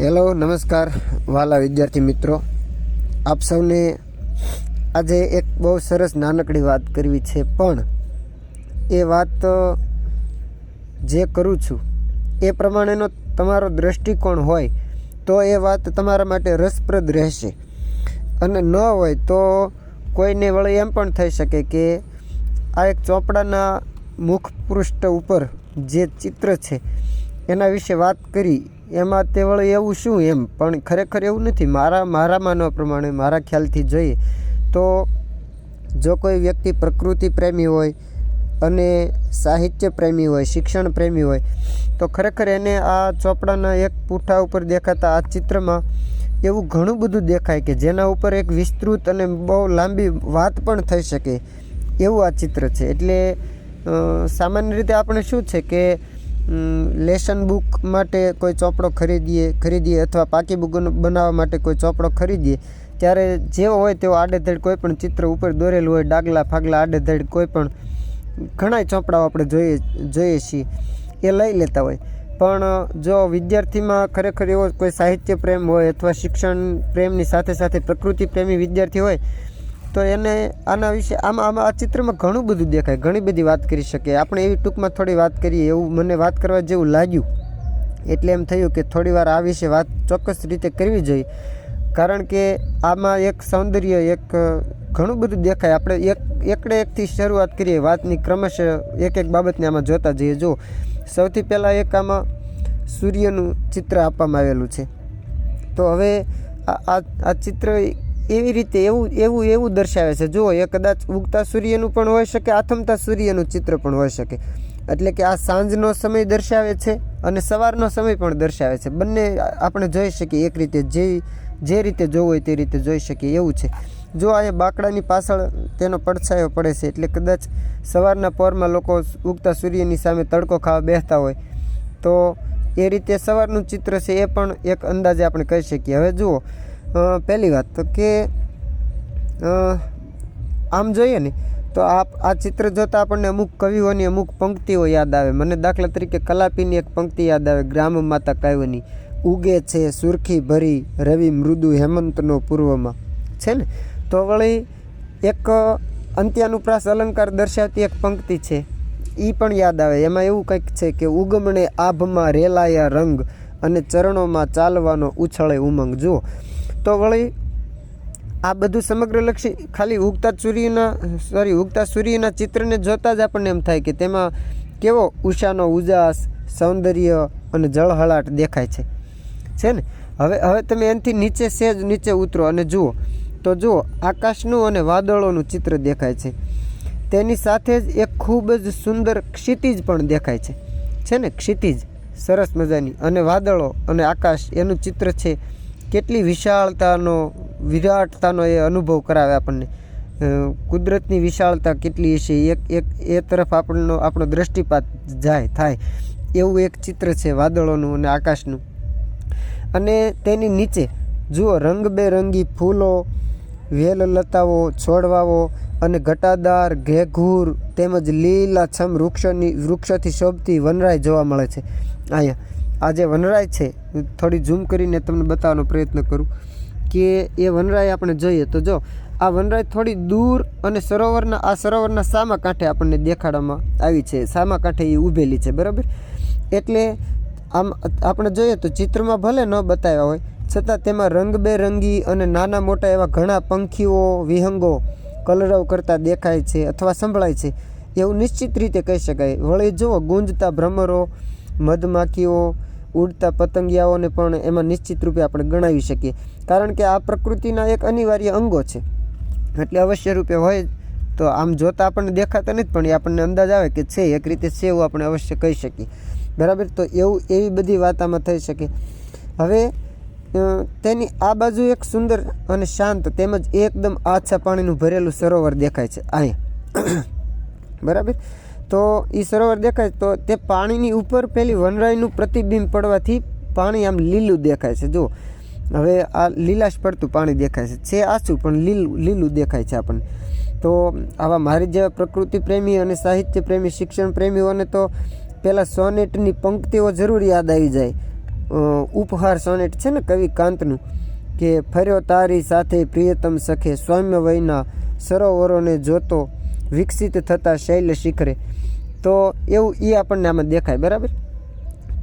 Hello, નમસ્કાર વાલા વિદ્યાર્થી મિત્રો. આપ સૌને આજે એક બહુ સરસ નાનકડી વાત કરવી છે, પણ એ વાત જે કરું છું એ પ્રમાણેનો તમારો દૃષ્ટિકોણ હોય તો એ વાત તમારા માટે રસપ્રદ રહેશે, અને ન હોય તો કોઈને વળી એમ પણ થઈ શકે કે આ એક ચોપડાના મુખ પૃષ્ઠ ઉપર જે ચિત્ર છે એના વિશે વાત કરી, એમાં તે વળી એવું શું એમ, પણ ખરેખર એવું નથી. મારા માનવા પ્રમાણે, મારા ખ્યાલથી જોઈએ તો જો કોઈ વ્યક્તિ પ્રકૃતિ પ્રેમી હોય અને સાહિત્ય પ્રેમી હોય, શિક્ષણ પ્રેમી હોય, તો ખરેખર એને આ ચોપડાના એક પૂઠા ઉપર દેખાતા આ ચિત્રમાં એવું ઘણું બધું દેખાય કે જેના ઉપર એક વિસ્તૃત અને બહુ લાંબી વાત પણ થઈ શકે એવું આ ચિત્ર છે. એટલે સામાન્ય રીતે આપણે શું છે કે લેસન બુક માટે કોઈ ચોપડો ખરીદીએ અથવા પાકી બુક બનાવવા માટે કોઈ ચોપડો ખરીદીએ ત્યારે જેવો હોય તેવો આડેધડ કોઈ પણ ચિત્ર ઉપર દોરેલું હોય, ડાગલા ફાગલા આડેધડ કોઈ પણ ઘણા ચોપડાઓ આપણે જોઈએ છીએ એ લઈ લેતા હોય. પણ જો વિદ્યાર્થીમાં ખરેખર એવો કોઈ સાહિત્ય પ્રેમ હોય અથવા શિક્ષણ પ્રેમની સાથે સાથે પ્રકૃતિ પ્રેમી વિદ્યાર્થી હોય તો એને આના વિશે આમાં આ ચિત્રમાં ઘણું બધું દેખાય, ઘણી બધી વાત કરી શકે. આપણે એવી ટૂંકમાં થોડી વાત કરીએ એવું મને વાત કરવા જેવું લાગ્યું, એટલે એમ થયું કે થોડી વાર આ વિશે વાત ચોક્કસ રીતે કરવી જોઈએ, કારણ કે આમાં એક સૌંદર્ય, એક ઘણું બધું દેખાય. આપણે એકથી શરૂઆત કરીએ વાતની, ક્રમશઃ એક બાબતને આમાં જોતા જઈએ. જો સૌથી પહેલાં એક આમાં સૂર્યનું ચિત્ર આપવામાં આવેલું છે, તો હવે આ ચિત્ર એવી રીતે એવું દર્શાવે છે. જુઓ, એ કદાચ ઉગતા સૂર્યનું પણ હોઈ શકે, આથમતા સૂર્યનું ચિત્ર પણ હોઈ શકે. એટલે કે આ સાંજનો સમય દર્શાવે છે અને સવારનો સમય પણ દર્શાવે છે. બંને આપણે જોઈ શકીએ એક રીતે, જે રીતે જોવું હોય તે રીતે જોઈ શકીએ એવું છે. જો અહીંયા બાકડાની પાછળ તેનો પડછાયો પડે છે, એટલે કદાચ સવારના પહોરમાં લોકો ઉગતા સૂર્યની સામે તડકો ખાવા બેસતા હોય તો એ રીતે સવારનું ચિત્ર છે, એ પણ એક અંદાજે આપણે કહી શકીએ. હવે જુઓ, પહેલી વાત તો કે આમ જોઈએ ને તો આ ચિત્ર જોતાં આપણને અમુક કવિઓની અમુક પંક્તિઓ યાદ આવે. મને દાખલા તરીકે કલાપીની એક પંક્તિ યાદ આવે, ગ્રામ માતા કાવ્યની, ઉગે છે સુરખી ભરી રવિ મૃદુ હેમંતનો પૂર્વમાં, છે ને. તો વળી એક અંત્યાનુપ્રાસ અલંકાર દર્શાવતી એક પંક્તિ છે, એ પણ યાદ આવે. એમાં એવું કંઈક છે કે ઉગમણે આભમાં રેલાયા રંગ અને ચરણોમાં ચાલવાનો ઉછળે ઉમંગ. જુઓ, તો વળી આ બધું સમગ્રલક્ષી ખાલી ઉગતા સૂર્યના ચિત્રને જોતાં જ આપણને એમ થાય કે તેમાં કેવો ઉષાનો ઉજાસ, સૌંદર્ય અને જળહળાટ દેખાય છે ને. હવે તમે એનાથી નીચે ઉતરો અને જુઓ તો જુઓ, આકાશનું અને વાદળોનું ચિત્ર દેખાય છે. તેની સાથે જ એક ખૂબ જ સુંદર ક્ષિતિજ પણ દેખાય છે ને. ક્ષિતિજ સરસ મજાની, અને વાદળો અને આકાશ એનું ચિત્ર છે. કેટલી વિરાટતાનો એ અનુભવ કરાવે આપણને. કુદરતની વિશાળતા કેટલી હશે, એ તરફ આપણો દ્રષ્ટિપાત થાય એવું એક ચિત્ર છે વાદળોનું અને આકાશનું. અને તેની નીચે જુઓ, રંગબેરંગી ફૂલો, વેલલતાઓ, છોડવાઓ અને ઘટાદાર ઘેઘૂર તેમજ લીલાછમ વૃક્ષોથી શોભતી વનરાય જોવા મળે છે. અહીંયા આ જે વનરાય છે, થોડી ઝૂમ કરીને તમને બતાવવાનો પ્રયત્ન કરું કે એ વનરાય આપણે જોઈએ તો જો આ વનરાય થોડી દૂર અને સરોવરના સામા કાંઠે આપણને દેખાડવામાં આવી છે. સામા કાંઠે એ ઊભેલી છે, બરાબર. એટલે આમ આપણે જોઈએ તો ચિત્રમાં ભલે ન બતાવ્યા હોય છતાં તેમાં રંગબેરંગી અને નાના મોટા એવા ઘણા પંખીઓ, વિહંગો કલરવ કરતા દેખાય છે અથવા સંભળાય છે એવું નિશ્ચિત રીતે કહી શકાય. વળી જુઓ, ગુંજતા ભ્રમરો, મધમાખીઓ, ઉડતા પતંગિયાઓને પણ એમાં નિશ્ચિત રૂપે આપણે ગણાવી શકીએ, કારણ કે આ પ્રકૃતિના એક અનિવાર્ય અંગો છે. એટલે અવશ્ય રૂપે હોય તો આમ જોતાં આપણને દેખાતા નથી, પણ એ આપણને અંદાજ આવે કે છે, એક રીતે છે એવું આપણે અવશ્ય કહી શકીએ, બરાબર. તો એવી બધી વાત આમાં થઈ શકે. હવે તેની આ બાજુ એક સુંદર અને શાંત તેમજ એકદમ આછા પાણીનું ભરેલું સરોવર દેખાય છે અહીંયા, બરાબર. તો એ સરોવર દેખાય તો તે પાણીની ઉપર પેલી વનરાયનું પ્રતિબિંબ પડવાથી પાણી આમ લીલું દેખાય છે. જુઓ, હવે આ લીલાશ પડતું પાણી દેખાય છે આછું પણ લીલું દેખાય છે આપણને. તો આવા મારી જેવા પ્રકૃતિ પ્રેમી અને સાહિત્ય પ્રેમી, શિક્ષણ પ્રેમીઓને તો પહેલાં સોનેટની પંક્તિઓ જરૂર યાદ આવી જાય ઉપહાર સોનેટ છે ને કવિ કાંતનું, કે ફર્યો તારી સાથે પ્રિયતમ સખે સૌમ્ય વયના સરોવરોને જોતો વિકસિત થતા શૈલ શિખરે. તો એવું એ આપણને આમાં દેખાય. બરાબર.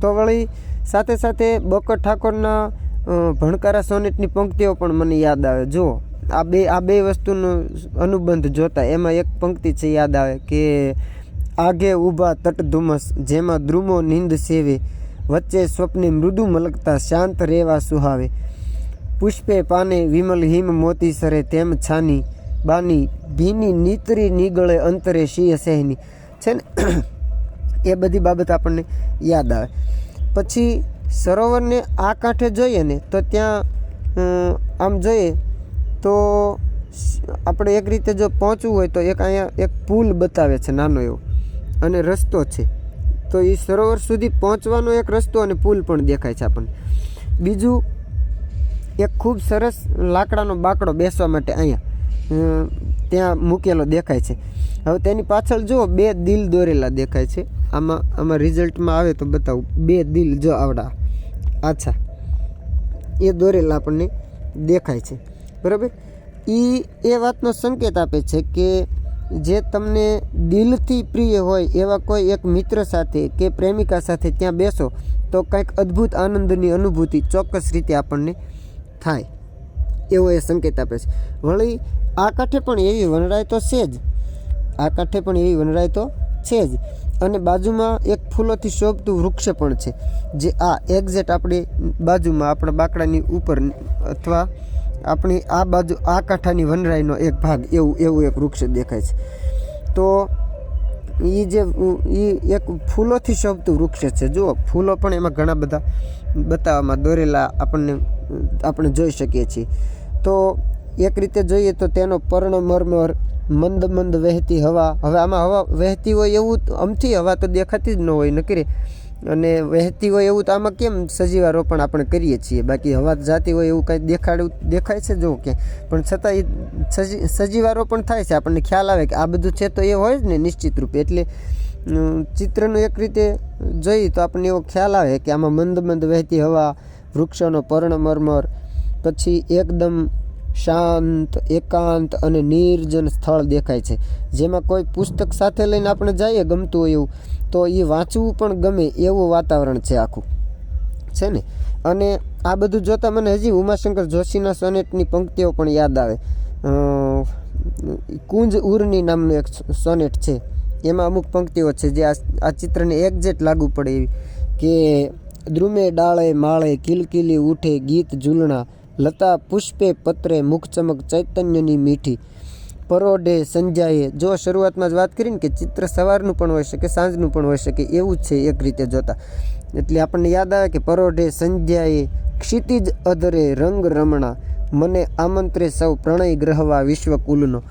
તો વળી સાથે સાથે બકર ઠાકોરના ભણકારા સોનેટની પંક્તિઓ પણ મને યાદ આવે. જુઓ આ બે વસ્તુનો અનુબંધ જોતા એમાં એક પંક્તિ છે યાદ આવે કે આગે ઊભા તટ ધુમ્મસ જેમાં દ્રુમો નિંદ સેવે વચ્ચે સ્વપ્ને મૃદુ મલકતા શાંત રેવા સુહાવે પુષ્પે પાને વિમલ હિમ મોતી સરે તેમ છાની બાની ભીની નીતરી નીગળે અંતરે શિય સહેની છે ને. એ બધી બાબત આપણને યાદ આવે. પછી સરોવરને આ કાંઠે જોઈએ ને તો ત્યાં આમ જોઈએ તો આપણે એક રીતે જો પહોંચવું હોય તો એક અહીંયા એક પુલ બતાવે છે નાનો એવો અને રસ્તો છે. તો એ સરોવર સુધી પહોંચવાનો એક રસ્તો અને પુલ પણ દેખાય છે આપણને. બીજું એક ખૂબ સરસ લાકડાનો બાકડો બેસવા માટે અહીંયા ત્યાં મૂકેલો દેખાય છે. હવે તેની પાછળ જુઓ 2 દિલ દોરેલા દેખાય છે. આમાં રિઝલ્ટમાં આવે તો બતાવું. 2 દિલ જો આવડા આછા એ દોરેલા આપણને દેખાય છે. બરાબર. એ વાતનો સંકેત આપે છે કે જે તમને દિલથી પ્રિય હોય એવા કોઈ એક મિત્ર સાથે કે પ્રેમિકા સાથે ત્યાં બેસો તો કંઈક અદ્ભુત આનંદની અનુભૂતિ ચોક્કસ રીતે આપણને થાય એવો એ સંકેત આપે છે. વળી આ કાંઠે પણ એવી વનરાય તો છે જ. આ કાંઠે પણ એવી વનરાય તો છે જ. અને બાજુમાં એક ફૂલોથી શોભતું વૃક્ષ પણ છે જે આ એક્ઝેક્ટ આપણી બાજુમાં આપણા બાકડાની ઉપર અથવા આપણી આ બાજુ આ કાંઠાની વનરાયનો એક ભાગ એવું એક વૃક્ષ દેખાય છે. તો એ એક ફૂલોથી શોભતું વૃક્ષ છે. જુઓ ફૂલો પણ એમાં ઘણા બધા બતાવવામાં દોરેલા આપણે જોઈ શકીએ છીએ. તો એક રીતે જોઈએ તો તેનો પર્ણ મરમર મંદ મંદ વહેતી હવા. હવે આમાં હવા વહેતી હોય એવું અમથી હવા તો દેખાતી જ ન હોય નકરે, અને વહેતી હોય એવું તો આમાં કેમ સજીવારોપણ આપણે કરીએ છીએ. બાકી હવા જાતી હોય એવું કાંઈ દેખાય છે જો કે, પણ છતાં એ સજીવારોપણ થાય છે. આપણને ખ્યાલ આવે કે આ બધું છે તો એ હોય જ ને નિશ્ચિત રૂપે. એટલે ચિત્રનું એક રીતે જોઈએ તો આપણને એવો ખ્યાલ આવે કે આમાં મંદ મંદ વહેતી હવા, વૃક્ષોનો પર્ણ મરમર, પછી એકદમ શાંત એકાંત અને નિર્જન સ્થળ દેખાય છે જેમાં કોઈ પુસ્તક સાથે લઈને આપણે જઈએ ગમતું હોય એવું તો એ વાંચવું પણ ગમે એવું વાતાવરણ છે આખું છે ને. અને આ બધું જોતાં મને હજી ઉમાશંકર જોશીના સોનેટની પંક્તિઓ પણ યાદ આવે. કુંજ ઉરની નામનું એક સોનેટ છે, એમાં અમુક પંક્તિઓ છે જે આ ચિત્રને એક્ઝેક્ટ લાગુ પડે એવી કે દ્રુમે ડાળે માળે કિલકિલી ઉઠે ગીત ઝૂલણા લતા પુષ્પે પત્રે મુખ ચમક ચૈતન્યની મીઠી પરોઢે સંધ્યાએ. જો શરૂઆતમાં જ વાત કરીને કે ચિત્ર સવારનું પણ હોઈ શકે સાંજનું પણ હોઈ શકે એવું જ છે એક રીતે જોતાં. એટલે આપણને યાદ આવે કે પરોઢે સંધ્યાએ ક્ષિતિજ અધરે રંગ રમણા મને આમંત્રે સૌ પ્રણય ગ્રહવા વિશ્વકુલનો.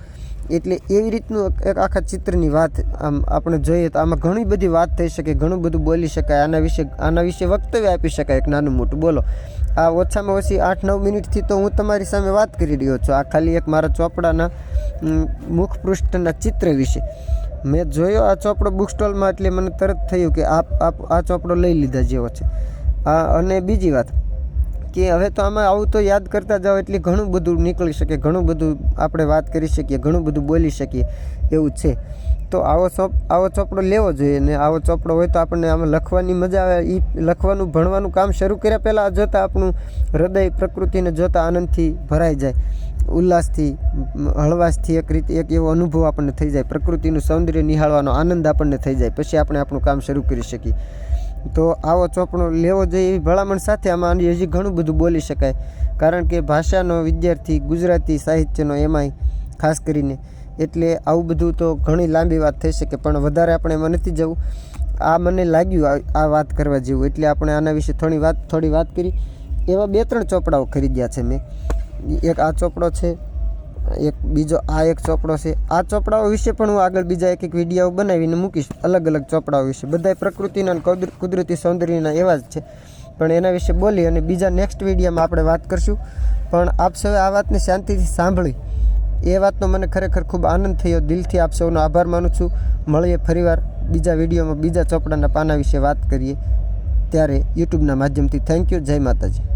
એટલે એવી રીતનું એક આખા ચિત્રની વાત આમ આપણે જોઈએ તો આમાં ઘણી બધી વાત થઈ શકે, ઘણું બધું બોલી શકાય, આના વિશે વક્તવ્ય આપી શકાય એક નાનું મોટું. બોલો આ ઓછામાં ઓછી 8-9 મિનિટથી તો હું તમારી સામે વાત કરી રહ્યો છું. આ ખાલી એક મારા ચોપડાના મુખપૃષ્ઠના ચિત્ર વિશે મેં જોયો આ ચોપડો બુક સ્ટોલમાં, એટલે મને તરત થયું કે આ ચોપડો લઈ લીધા જેવો છે. અને બીજી વાત કે હવે તો આમાં આવું તો યાદ કરતા જાઓ એટલે ઘણું બધું નીકળી શકે, ઘણું બધું આપણે વાત કરી શકીએ, ઘણું બધું બોલી શકીએ એવું છે. તો આવો ચોપડો લેવો જોઈએ ને આવો ચોપડો હોય તો આપણને આમાં લખવાની મજા આવે. એ લખવાનું ભણવાનું કામ શરૂ કર્યા પહેલાં જોતાં આપણું હૃદય પ્રકૃતિને જોતાં આનંદથી ભરાઈ જાય, ઉલ્લાસથી હળવાશથી એક રીતે એક એવો અનુભવ આપણને થઈ જાય, પ્રકૃતિનું સૌંદર્ય નિહાળવાનો આનંદ આપણને થઈ જાય, પછી આપણે આપણું કામ શરૂ કરી શકીએ. તો આવો ચોપડો લેવો જોઈએ એવી ભલામણ સાથે આમાં હજી ઘણું બધું બોલી શકાય, કારણ કે ભાષાનો વિદ્યાર્થી ગુજરાતી સાહિત્યનો એમાંય ખાસ કરીને, એટલે આવું બધું તો ઘણી લાંબી વાત થઈ શકે પણ વધારે આપણે એમાં નથી જવું. આ મને લાગ્યું આ વાત કરવા જેવું એટલે આપણે આના વિશે થોડી વાત કરી. એવા 2-3 ચોપડાઓ ખરીદ્યા છે મેં. એક આ ચોપડો છે, એક બીજો આ એક ચોપડો છે. આ ચોપડાઓ વિશે પણ હું આગળ બીજા એક વિડીયો બનાવીને મૂકીશ, અલગ અલગ ચોપડાઓ વિશે. બધાય પ્રકૃતિના કુદરતી સૌંદર્યના એવા જ છે, પણ એના વિશે બોલી અને બીજા નેક્સ્ટ વિડીયોમાં આપણે વાત કરશું. પણ આપ સૌએ આ વાતને શાંતિથી સાંભળી એ વાતનો મને ખરેખર ખૂબ આનંદ થયો. દિલથી આપ સૌનો આભાર માનું છું. મળીએ ફરીવાર બીજા વિડીયોમાં બીજા ચોપડાના પાના વિશે વાત કરીએ. ત્યારે યુટ્યુબના માધ્યમથી થેન્ક યુ. જય માતાજી.